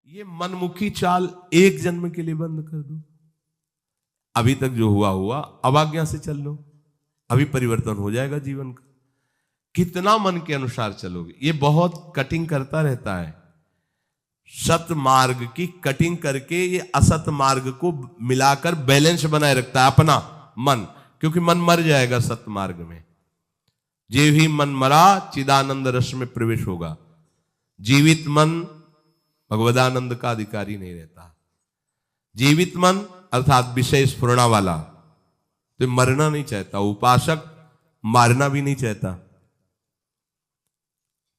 ये मनमुखी चाल एक जन्म के लिए बंद कर दो। अभी तक जो हुआ हुआ, अब आज्ञा से चल लो, अभी परिवर्तन हो जाएगा जीवन का। कितना मन के अनुसार चलोगे, ये बहुत कटिंग करता रहता है। सत मार्ग की कटिंग करके ये असत मार्ग को मिलाकर बैलेंस बनाए रखता है अपना मन, क्योंकि मन मर जाएगा सत मार्ग में। जे भी मन मरा चिदानंद रस में प्रवेश होगा। जीवित मन भगवदानंद का अधिकारी नहीं रहता। जीवित मन अर्थात विषय स्फुरणा वाला तो मरना नहीं चाहता। उपासक मारना भी नहीं चाहता।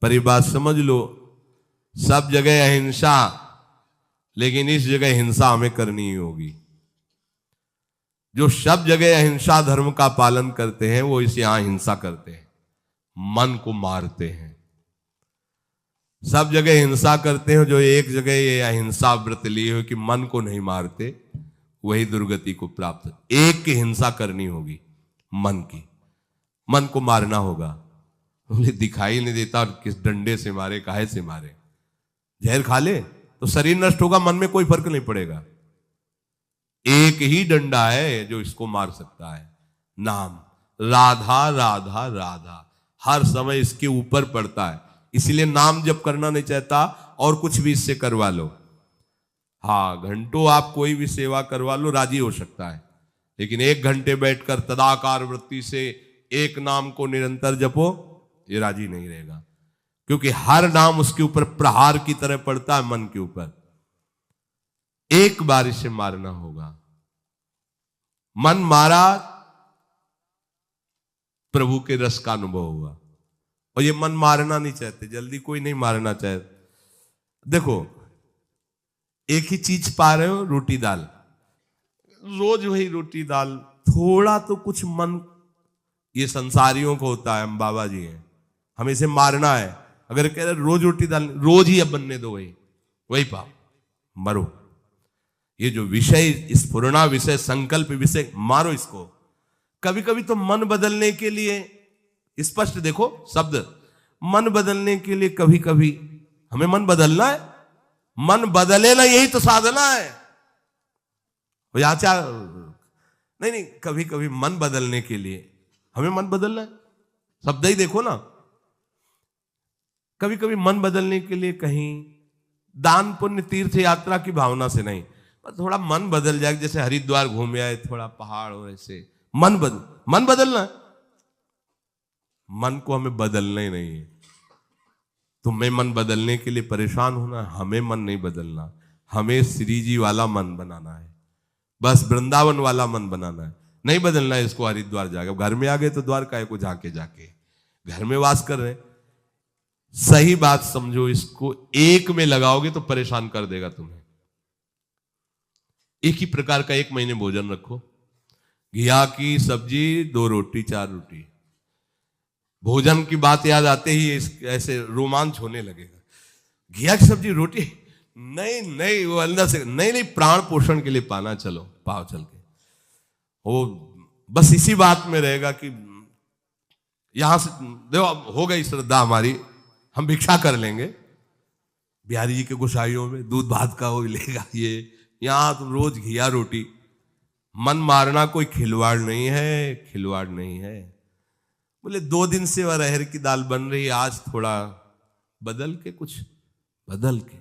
पर ये बात समझ लो, सब जगह अहिंसा, लेकिन इस जगह हिंसा हमें करनी ही होगी। जो सब जगह अहिंसा धर्म का पालन करते हैं वो इस यहां हिंसा करते हैं, मन को मारते हैं। सब जगह हिंसा करते हैं, जो एक जगह ये अहिंसा व्रत लिए हो कि मन को नहीं मारते, वही दुर्गति को प्राप्त। एक की हिंसा करनी होगी, मन की। मन को मारना होगा। बोले दिखाई नहीं देता और किस डंडे से मारे, काहे से मारे? जहर खा ले तो शरीर नष्ट होगा, मन में कोई फर्क नहीं पड़ेगा। एक ही डंडा है जो इसको मार सकता है, नाम। राधा राधा राधा हर समय इसके ऊपर पड़ता है, इसलिए नाम जप करना नहीं चाहता और कुछ भी इससे करवा लो। हाँ, घंटों आप कोई भी सेवा करवा लो, राजी हो सकता है, लेकिन 1 घंटे बैठकर तदाकार वृत्ति से एक नाम को निरंतर जपो, ये राजी नहीं रहेगा। क्योंकि हर नाम उसके ऊपर प्रहार की तरह पड़ता है, मन के ऊपर। एक बार इसे मारना होगा। मन मारा, प्रभु के रस का अनुभव हुआ। और ये मन मारना नहीं चाहते, जल्दी कोई नहीं मारना चाहते। देखो, एक ही चीज पा रहे हो, रोटी दाल, रोज वही रोटी दाल, थोड़ा तो कुछ मन, ये संसारियों को होता है। हम बाबा जी हैं, हमें इसे मारना है। अगर कह रहे रोज रोटी दाल, रोज ही अब बनने दो, वही पाओ, मरो। ये जो विषय स्फुरणा विषय, संकल्प विषय, मारो इसको। कभी कभी तो मन बदलने के लिए, स्पष्ट देखो शब्द, मन बदलने के लिए कभी कभी हमें मन बदलना है। मन बदले ना, यही तो साधना है। आचार नहीं नहीं, कभी कभी मन बदलने के लिए हमें मन बदलना है। शब्द ही देखो ना, कभी कभी मन बदलने के लिए कहीं दान पुण्य तीर्थ यात्रा की भावना से नहीं, पर थोड़ा मन बदल जाए, जैसे हरिद्वार घूम आए, थोड़ा पहाड़ और ऐसे मन बदलना है। मन को हमें बदलना ही नहीं है। तुम्हें मन बदलने के लिए परेशान होना, हमें मन नहीं बदलना। हमें श्री जी वाला मन बनाना है, बस वृंदावन वाला मन बनाना है। नहीं बदलना है इसको हरिद्वार जाके। घर में आ गए तो द्वारका को जाके घर में वास कर रहे। सही बात समझो, इसको एक में लगाओगे तो परेशान कर देगा तुम्हें। एक ही प्रकार का 1 महीने भोजन रखो, घिया की सब्जी, 2 रोटी 4 रोटी। भोजन की बात याद आते ही ऐसे रोमांच होने लगेगा। घिया की सब्जी रोटी, नहीं नहीं, वो अंदर से नहीं, प्राण पोषण के लिए पाना, चलो पाओ चल के। वो बस इसी बात में रहेगा कि यहां से देखो हो गई श्रद्धा हमारी, हम भिक्षा कर लेंगे। बिहारी जी के गोसाइयों में दूध भात का वो लेगा, ये यहां तो रोज घिया रोटी। मन मारना कोई खिलवाड़ नहीं है, खिलवाड़ नहीं है। बोले 2 दिन से अरहर की दाल बन रही है, आज थोड़ा बदल के, कुछ बदल के,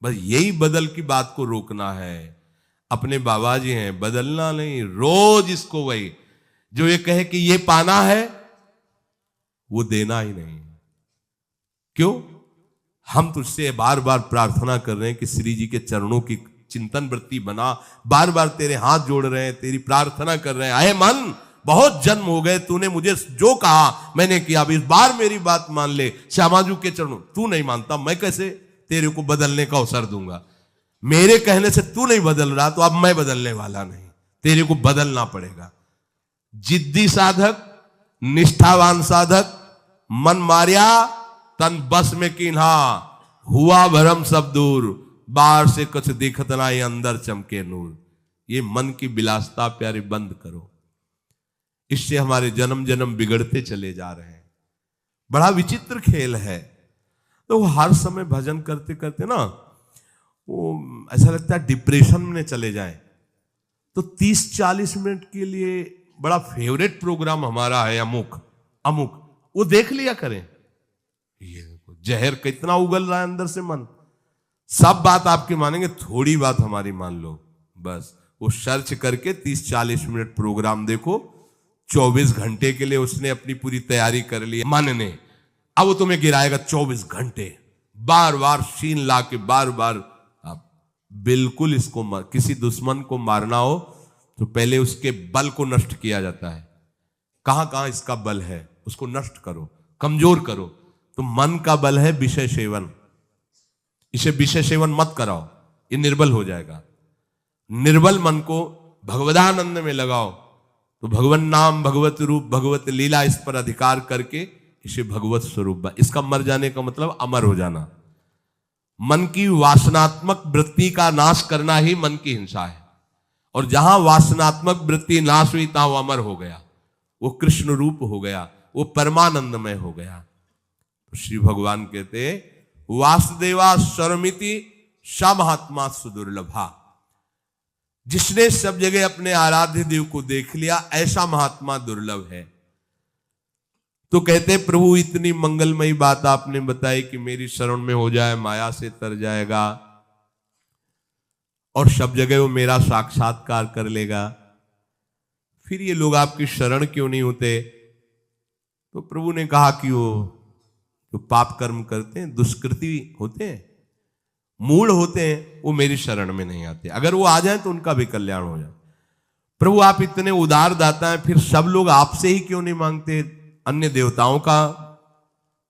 बस यही बदल की बात को रोकना है। अपने बाबा जी हैं, बदलना नहीं, रोज इसको वही जो ये कहे कि ये पाना है, वो देना ही नहीं। क्यों? हम तुझसे बार बार प्रार्थना कर रहे हैं कि श्री जी के चरणों की चिंतन वृत्ति बना। बार बार तेरे हाथ जोड़ रहे हैं, तेरी प्रार्थना कर रहे हैं। अहे मन, बहुत जन्म हो गए, तूने मुझे जो कहा मैंने किया, अब इस बार मेरी बात मान ले। श्यामाजू के चरणों, तू नहीं मानता, मैं कैसे तेरे को बदलने का अवसर दूंगा? मेरे कहने से तू नहीं बदल रहा, तो अब मैं बदलने वाला नहीं, तेरे को बदलना पड़ेगा। जिद्दी साधक, निष्ठावान साधक, मन मारिया तन बस में कीन्हा, हुआ भरम सब दूर, बाहर से कुछ दिखत ना, ये अंदर चमके नूर। ये मन की विलासता प्यारे बंद करो, इससे हमारे जन्म जन्म बिगड़ते चले जा रहे हैं। बड़ा विचित्र खेल है। तो वो हर समय भजन करते करते ना, वो ऐसा लगता है डिप्रेशन में चले जाएं। तो 30-40 मिनट के लिए बड़ा फेवरेट प्रोग्राम हमारा है अमुक अमुक, वो देख लिया करें। ये जहर कितना उगल रहा है अंदर से मन, सब बात आपकी मानेंगे, थोड़ी बात हमारी मान लो बस। वो सर्च करके 30-40 मिनट प्रोग्राम देखो, 24 घंटे के लिए उसने अपनी पूरी तैयारी कर ली मन ने। अब वो तुम्हें गिराएगा 24 घंटे, बार बार सीन ला के बार बार। आप बिल्कुल इसको किसी दुश्मन को मारना हो तो पहले उसके बल को नष्ट किया जाता है। कहां कहां इसका बल है उसको नष्ट करो, कमजोर करो। तो मन का बल है विषय सेवन, इसे विषय सेवन मत कराओ, ये निर्बल हो जाएगा। निर्बल मन को भगवदानंद में लगाओ तो भगवन नाम, भगवत रूप, भगवत लीला, इस पर अधिकार करके इसे भगवत स्वरूप। इसका मर जाने का मतलब अमर हो जाना। मन की वासनात्मक वृत्ति का नाश करना ही मन की हिंसा है। और जहां वासनात्मक वृत्ति नाश हुई तहां वो अमर हो गया, वो कृष्ण रूप हो गया, वो परमानंदमय हो गया। तो श्री भगवान कहते वासुदेवा सर्वमिति स महात्मा सुदुर्लभा। जिसने सब जगह अपने आराध्य देव को देख लिया, ऐसा महात्मा दुर्लभ है। तो कहते प्रभु इतनी मंगलमयी बात आपने बताई कि मेरी शरण में हो जाए माया से तर जाएगा और सब जगह वो मेरा साक्षात्कार कर लेगा, फिर ये लोग आपकी शरण क्यों नहीं होते? तो प्रभु ने कहा कि वो जो पाप कर्म करते हैं, दुष्कृति होते हैं, मूढ़ होते हैं, वो मेरी शरण में नहीं आते। अगर वो आ जाए तो उनका भी कल्याण हो जाए। प्रभु आप इतने उदार दाता हैं, फिर सब लोग आपसे ही क्यों नहीं मांगते? अन्य देवताओं का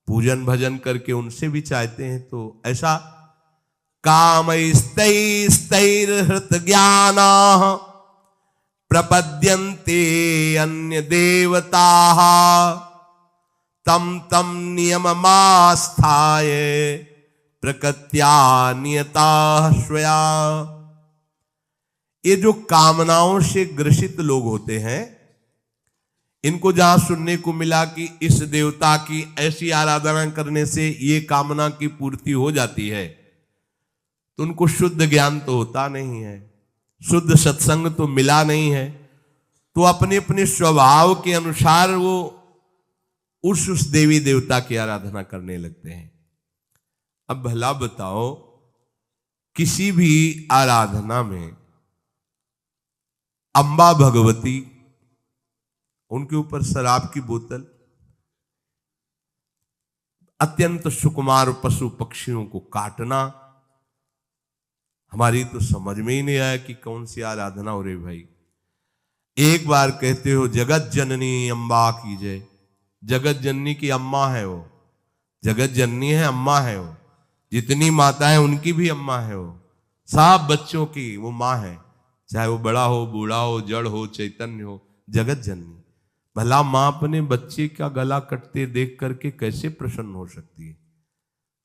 पूजन भजन करके उनसे भी चाहते हैं। तो ऐसा कामैस्तैस्तैर्हृत ज्ञाना प्रपद्यन्ते अन्य देवताः तम तम नियममास्थाय प्रकृत्या नियता स्वया। ये जो कामनाओं से ग्रसित लोग होते हैं, इनको जहां सुनने को मिला कि इस देवता की ऐसी आराधना करने से ये कामना की पूर्ति हो जाती है, तो उनको शुद्ध ज्ञान तो होता नहीं है, शुद्ध सत्संग तो मिला नहीं है। तो अपने अपने स्वभाव के अनुसार वो उस देवी देवता की आराधना करने लगते हैं। अब भला बताओ, किसी भी आराधना में अंबा भगवती, उनके ऊपर शराब की बोतल, अत्यंत सुकुमार पशु पक्षियों को काटना, हमारी तो समझ में ही नहीं आया कि कौन सी आराधना हो रही भाई। एक बार कहते हो जगत जननी अम्बा की जय। जगत जननी की अम्मा है वो, जगत जननी है, अम्मा है वो। जितनी माता है उनकी भी अम्मा है वो, सब बच्चों की वो माँ है, चाहे वो बड़ा हो, बूढ़ा हो, जड़ हो, चैतन्य हो, जगत जननी। भला माँ अपने बच्चे का गला कटते देख करके कैसे प्रसन्न हो सकती है?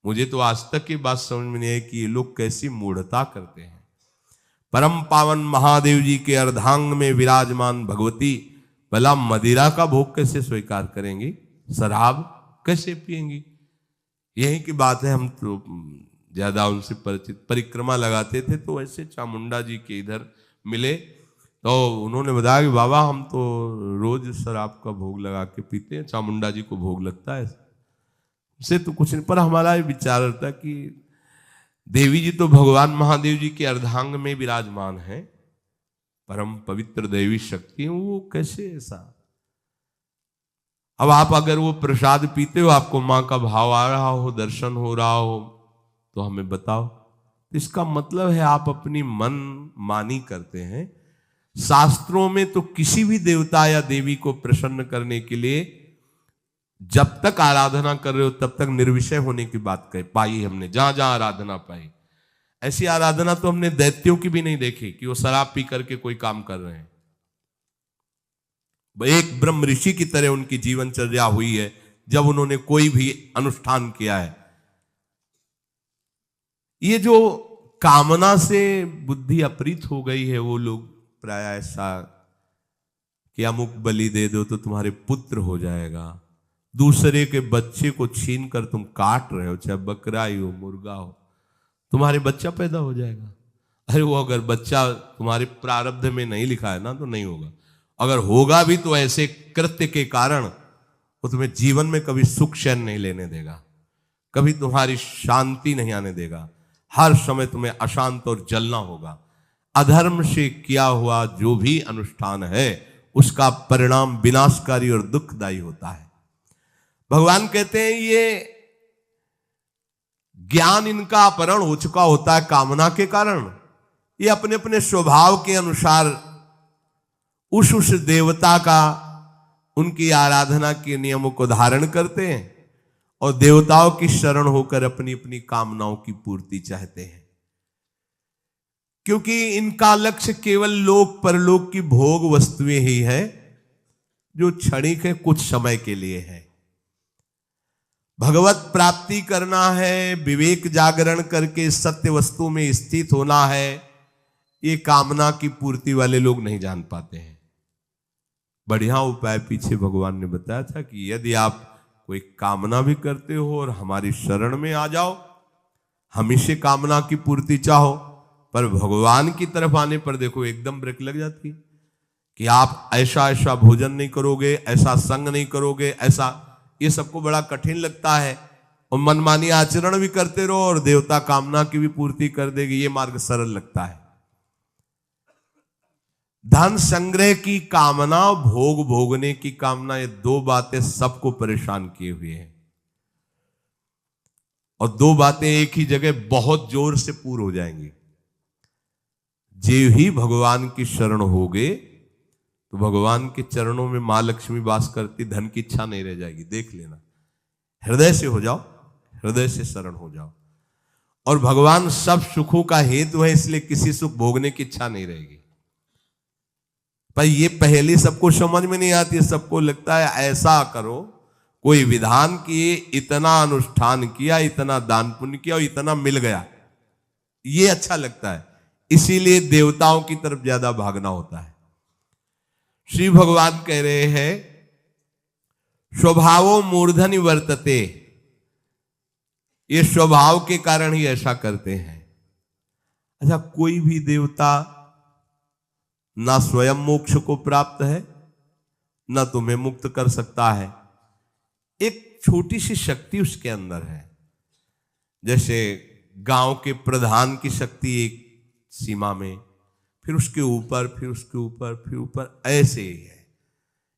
मुझे तो आज तक ये बात समझ में नहीं आई कि ये लोग कैसी मूढ़ता करते हैं। परम पावन महादेव जी के अर्धांग में विराजमान भगवती भला मदिरा का भोग कैसे स्वीकार करेंगी? शराब कैसे पिएंगी? यही की बात है। हम तो ज्यादा उनसे परिचित, परिक्रमा लगाते थे तो ऐसे चामुंडा जी के इधर मिले तो उन्होंने बताया कि बाबा हम तो रोज शराब का भोग लगा के पीते हैं, चामुंडा जी को भोग लगता है, से तो कुछ नहीं। पर हमारा विचार रहता कि देवी जी तो भगवान महादेव जी के अर्धांग में विराजमान है, परम पवित्र देवी शक्ति, वो कैसे ऐसा? अब आप अगर वो प्रसाद पीते हो, आपको माँ का भाव आ रहा हो, दर्शन हो रहा हो, तो हमें बताओ। इसका मतलब है आप अपनी मन मानी करते हैं। शास्त्रों में तो किसी भी देवता या देवी को प्रसन्न करने के लिए जब तक आराधना कर रहे हो तब तक निर्विषय होने की बात पाई हमने, जहां जहां आराधना पाई। ऐसी आराधना तो हमने दैत्यों की भी नहीं देखी कि वो शराब पी करके कोई काम कर रहे हैं। एक ब्रह्म ऋषि की तरह उनकी जीवनचर्या हुई है जब उन्होंने कोई भी अनुष्ठान किया है। ये जो कामना से बुद्धि अपरित हो गई है, वो लोग प्राय ऐसा कि अमुक बलि दे दो तो तुम्हारे पुत्र हो जाएगा, दूसरे के बच्चे को छीन कर तुम काट रहे हो, चाहे बकरा ही हो, मुर्गा हो, तो तुम्हारे बच्चा पैदा हो जाएगा। अरे वो अगर बच्चा तुम्हारे प्रारब्ध में नहीं लिखा है ना तो नहीं होगा, अगर होगा भी तो ऐसे कृत्य के कारण वो तुम्हें जीवन में कभी सुख चैन नहीं लेने देगा, कभी तुम्हारी शांति नहीं आने देगा, हर समय तुम्हें अशांत और जलना होगा। अधर्म से किया हुआ जो भी अनुष्ठान है उसका परिणाम विनाशकारी और दुखदायी होता है। भगवान कहते हैं ये ज्ञान इनका अपहरण हो चुका होता है कामना के कारण। ये अपने अपने स्वभाव के अनुसार उस देवता का, उनकी आराधना के नियमों को धारण करते हैं और देवताओं की शरण होकर अपनी अपनी कामनाओं की पूर्ति चाहते हैं, क्योंकि इनका लक्ष्य केवल लोक परलोक की भोग वस्तुएं ही है जो क्षणिक है, कुछ समय के लिए है। भगवत प्राप्ति करना है, विवेक जागरण करके सत्य वस्तु में स्थित होना है, ये कामना की पूर्ति वाले लोग नहीं जान पाते हैं। बढ़िया उपाय पीछे भगवान ने बताया था कि यदि आप कोई कामना भी करते हो और हमारी शरण में आ जाओ, हमेशा कामना की पूर्ति चाहो, पर भगवान की तरफ आने पर देखो एकदम ब्रेक लग जाती कि आप ऐसा ऐसा भोजन नहीं करोगे, ऐसा संग नहीं करोगे, ऐसा, ये सबको बड़ा कठिन लगता है और मनमानी आचरण भी करते रहो और देवता कामना की भी पूर्ति कर देगी, ये मार्ग सरल लगता है। धन संग्रह की कामना, भोग भोगने की कामना, ये दो बातें सबको परेशान किए हुए हैं और दो बातें एक ही जगह बहुत जोर से पूर्ण हो जाएंगी। जे ही भगवान की शरण होगे तो भगवान के चरणों में मां लक्ष्मी वास करती, धन की इच्छा नहीं रह जाएगी, देख लेना। हृदय से हो जाओ, हृदय से शरण हो जाओ और भगवान सब सुखों का हेतु है, इसलिए किसी सुख भोगने की इच्छा नहीं रहेगी। पर ये पहले सबको समझ में नहीं आती, सबको लगता है ऐसा करो, कोई विधान किए, इतना अनुष्ठान किया, इतना दान पुण्य किया और इतना मिल गया, ये अच्छा लगता है, इसीलिए देवताओं की तरफ ज्यादा भागना होता है। श्री भगवान कह रहे हैं स्वभावो मूर्धनि वर्तते, ये स्वभाव के कारण ही ऐसा करते हैं। अच्छा, कोई भी देवता ना स्वयं मोक्ष को प्राप्त है, ना तुम्हें मुक्त कर सकता है। एक छोटी सी शक्ति उसके अंदर है, जैसे गांव के प्रधान की शक्ति एक सीमा में, फिर उसके ऊपर, फिर उसके ऊपर, फिर ऊपर, ऐसे ही है।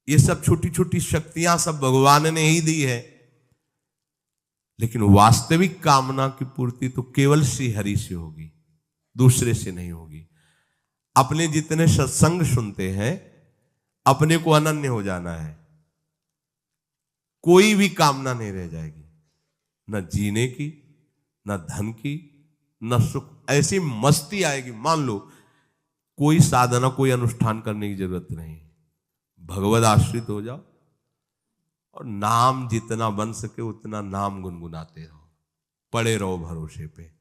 ये सब छोटी छोटी शक्तियां सब भगवान ने ही दी है, लेकिन वास्तविक कामना की पूर्ति तो केवल श्री हरि से होगी, दूसरे से नहीं होगी। अपने जितने सत्संग सुनते हैं, अपने को अनन्य हो जाना है, कोई भी कामना नहीं रह जाएगी, न जीने की, न धन की, न सुख। ऐसी मस्ती आएगी, मान लो कोई साधना, कोई अनुष्ठान करने की जरूरत नहीं, भगवद आश्रित हो जाओ और नाम जितना बन सके उतना नाम गुनगुनाते रहो, पड़े रहो भरोसे पे।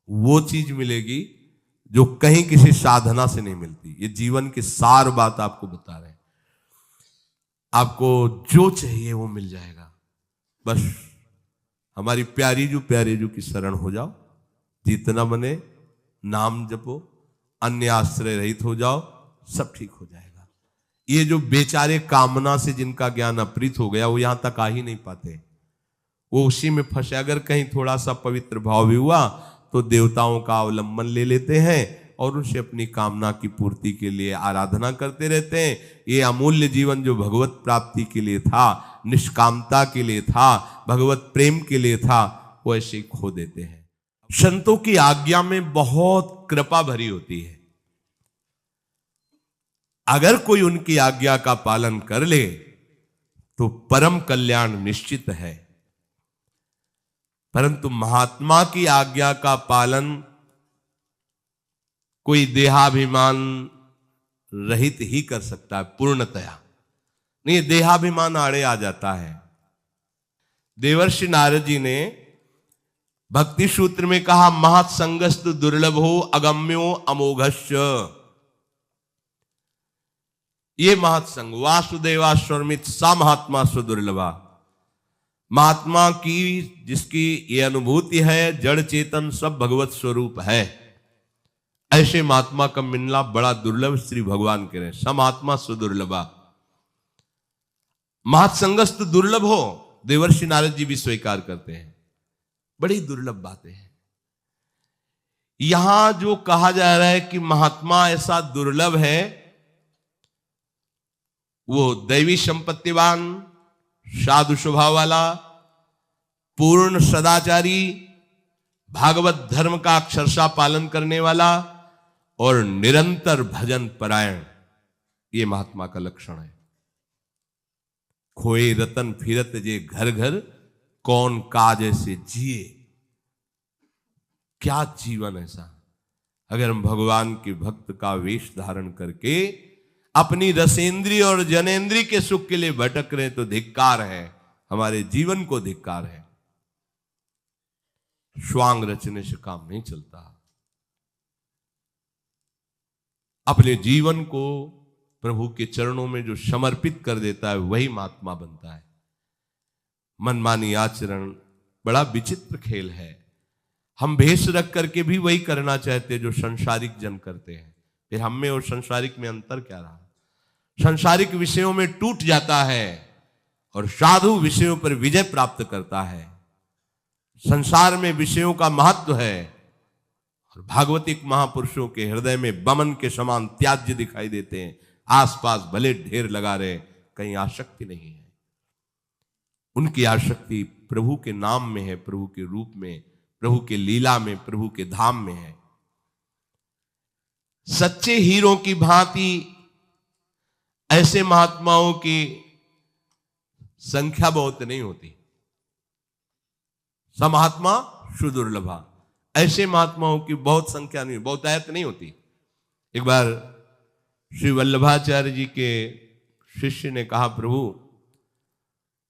वो चीज मिलेगी जो कहीं किसी साधना से नहीं मिलती। ये जीवन की सार बात आपको बता रहे हैं। आपको जो चाहिए वो मिल जाएगा, बस हमारी प्यारी जो की शरण हो जाओ, जितना बने नाम जपो, अन्य आश्रय रहित हो जाओ, सब ठीक हो जाएगा। ये जो बेचारे कामना से जिनका ज्ञान अपहृत हो गया, वो यहां तक आ ही नहीं पाते, वो उसी में फंसे। अगर कहीं थोड़ा सा पवित्र भाव भी हुआ तो देवताओं का अवलंबन ले लेते हैं और उनसे अपनी कामना की पूर्ति के लिए आराधना करते रहते हैं। ये अमूल्य जीवन जो भगवत प्राप्ति के लिए था, निष्कामता के लिए था, भगवत प्रेम के लिए था, वो ऐसे ही खो देते हैं। संतों की आज्ञा में बहुत कृपा भरी होती है। अगर कोई उनकी आज्ञा का पालन कर ले तो परम कल्याण निश्चित है, परंतु महात्मा की आज्ञा का पालन कोई देहाभिमान रहित ही कर सकता है पूर्णतया, नहीं देहाभिमान आड़े आ जाता है। देवर्षि नारद जी ने भक्ति सूत्र में कहा, महत्संगस्तु दुर्लभो अगम्यो अमोघस्य। ये महत्संग वासुदेवा स्वरमित सा महात्मा सुदुर्लभा, महात्मा की जिसकी ये अनुभूति है जड़ चेतन सब भगवत स्वरूप है, ऐसे महात्मा का मिलना बड़ा दुर्लभ। श्री भगवान कह रहे हैं समात्मा सुदुर्लभा। महत्संगस्त दुर्लभ हो, देवर्षि नारद जी भी स्वीकार करते हैं, बड़ी दुर्लभ बातें हैं। यहां जो कहा जा रहा है कि महात्मा ऐसा दुर्लभ है, वो दैवी संपत्तिवान, साधु स्वभाव वाला, पूर्ण सदाचारी, भागवत धर्म का अक्षरशः पालन करने वाला और निरंतर भजन परायण, ये महात्मा का लक्षण है। खोए रतन फिरत जे घर घर, कौन काज ऐसे जिए। क्या जीवन ऐसा, अगर हम भगवान के भक्त का वेश धारण करके अपनी रसेंद्री और जनेंद्री के सुख के लिए भटक रहे तो धिक्कार है, हमारे जीवन को धिक्कार है। श्वांग रचने से काम नहीं चलता। अपने जीवन को प्रभु के चरणों में जो समर्पित कर देता है वही महात्मा बनता है। मनमानी आचरण बड़ा विचित्र खेल है। हम भेष रख करके भी वही करना चाहते हैं जो संसारिक जन करते हैं। फिर हम में और संसारिक में अंतर क्या रहा? संसारिक विषयों में टूट जाता है और साधु विषयों पर विजय प्राप्त करता है। संसार में विषयों का महत्व है और भागवतिक महापुरुषों के हृदय में बमन के समान त्याज्य दिखाई देते हैं। आसपास भले ढेर लगा रहे, कहीं आसक्ति नहीं है। उनकी आसक्ति प्रभु के नाम में है, प्रभु के रूप में, प्रभु के लीला में, प्रभु के धाम में है। सच्चे हीरों की भांति ऐसे महात्माओं की संख्या बहुत नहीं होती। सब महात्मा सुदुर्लभा, ऐसे महात्माओं की बहुत संख्या नहीं, बहुतायत नहीं होती। एक बार श्री वल्लभाचार्य जी के शिष्य ने कहा, प्रभु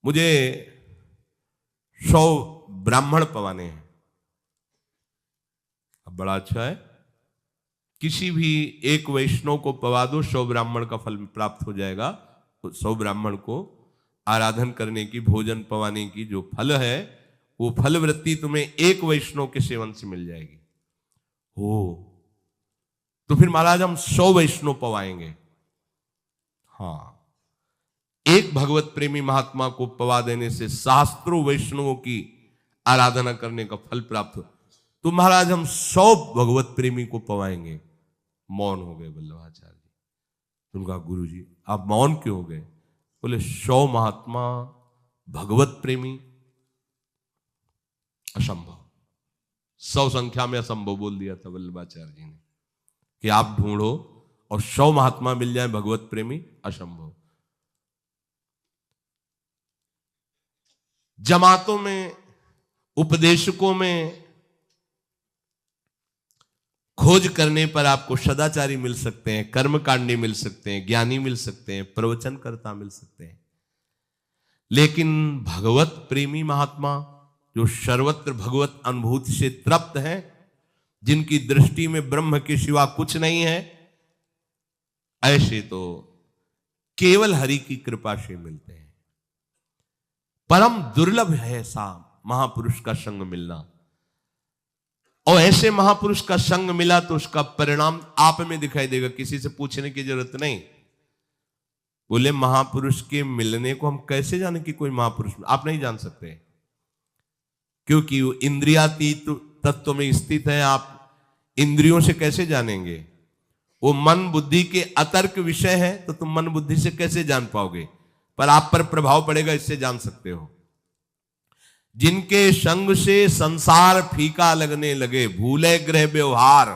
मुझे 100 ब्राह्मण पवाने हैं। अब बड़ा अच्छा है, किसी भी एक वैष्णव को पवा दो, 100 ब्राह्मण का फल प्राप्त हो जाएगा। तो 100 ब्राह्मण को आराधन करने की, भोजन पवाने की जो फल है, वो फल वृत्ति तुम्हें एक वैष्णव के सेवन से मिल जाएगी। हो तो फिर महाराज हम 100 वैष्णव पवाएंगे। हाँ, एक भगवत प्रेमी महात्मा को पवा देने से सहस्त्रों वैष्णवों की आराधना करने का फल प्राप्त हो। तो महाराज हम 100 भगवत प्रेमी को पवाएंगे। मौन हो गए वल्लभाचार्य जी। उनका गुरु जी आप मौन क्यों हो गए? बोले 100 महात्मा भगवत प्रेमी असंभव। 100 संख्या में असंभव बोल दिया था वल्लभाचार्य जी ने कि आप ढूंढो और 100 महात्मा मिल जाए भगवत प्रेमी, असंभव। जमातों में, उपदेशकों में खोज करने पर आपको सदाचारी मिल सकते हैं, कर्मकांडी मिल सकते हैं, ज्ञानी मिल सकते हैं, प्रवचनकर्ता मिल सकते हैं। लेकिन भगवत प्रेमी महात्मा जो सर्वत्र भगवत अनुभूति से तृप्त है, जिनकी दृष्टि में ब्रह्म के सिवा कुछ नहीं है, ऐसे तो केवल हरि की कृपा से मिलते हैं। परम दुर्लभ है ऐसा महापुरुष का संग मिलना। और ऐसे महापुरुष का संग मिला तो उसका परिणाम आप में दिखाई देगा, किसी से पूछने की जरूरत नहीं। बोले महापुरुष के मिलने को हम कैसे जाने कि कोई महापुरुष? आप नहीं जान सकते, क्योंकि वो इंद्रियातीत तत्व में स्थित है। आप इंद्रियों से कैसे जानेंगे? वो मन बुद्धि के अतर्क विषय है, तो तुम मन बुद्धि से कैसे जान पाओगे? पर आप पर प्रभाव पड़ेगा, इससे जान सकते हो। जिनके संग से संसार फीका लगने लगे, भूले ग्रह व्यवहार,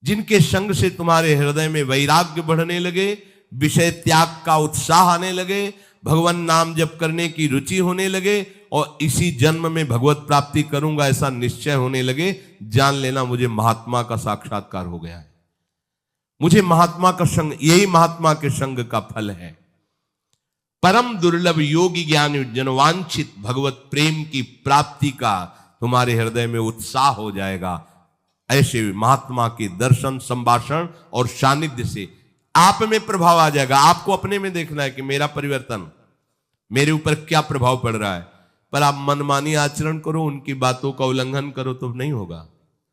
जिनके संग से तुम्हारे हृदय में वैराग्य बढ़ने लगे, विषय त्याग का उत्साह आने लगे, भगवान नाम जप करने की रुचि होने लगे और इसी जन्म में भगवत प्राप्ति करूंगा ऐसा निश्चय होने लगे, जान लेना मुझे महात्मा का साक्षात्कार हो गया है। मुझे महात्मा का संग, यही महात्मा के संग का फल है। परम दुर्लभ योगी ज्ञान जनवांछित भगवत प्रेम की प्राप्ति का तुम्हारे हृदय में उत्साह हो जाएगा। ऐसे महात्मा के दर्शन, संभाषण और सानिध्य से आप में प्रभाव आ जाएगा। आपको अपने में देखना है कि मेरा परिवर्तन, मेरे ऊपर क्या प्रभाव पड़ रहा है। पर आप मनमानी आचरण करो, उनकी बातों का उल्लंघन करो तो नहीं होगा।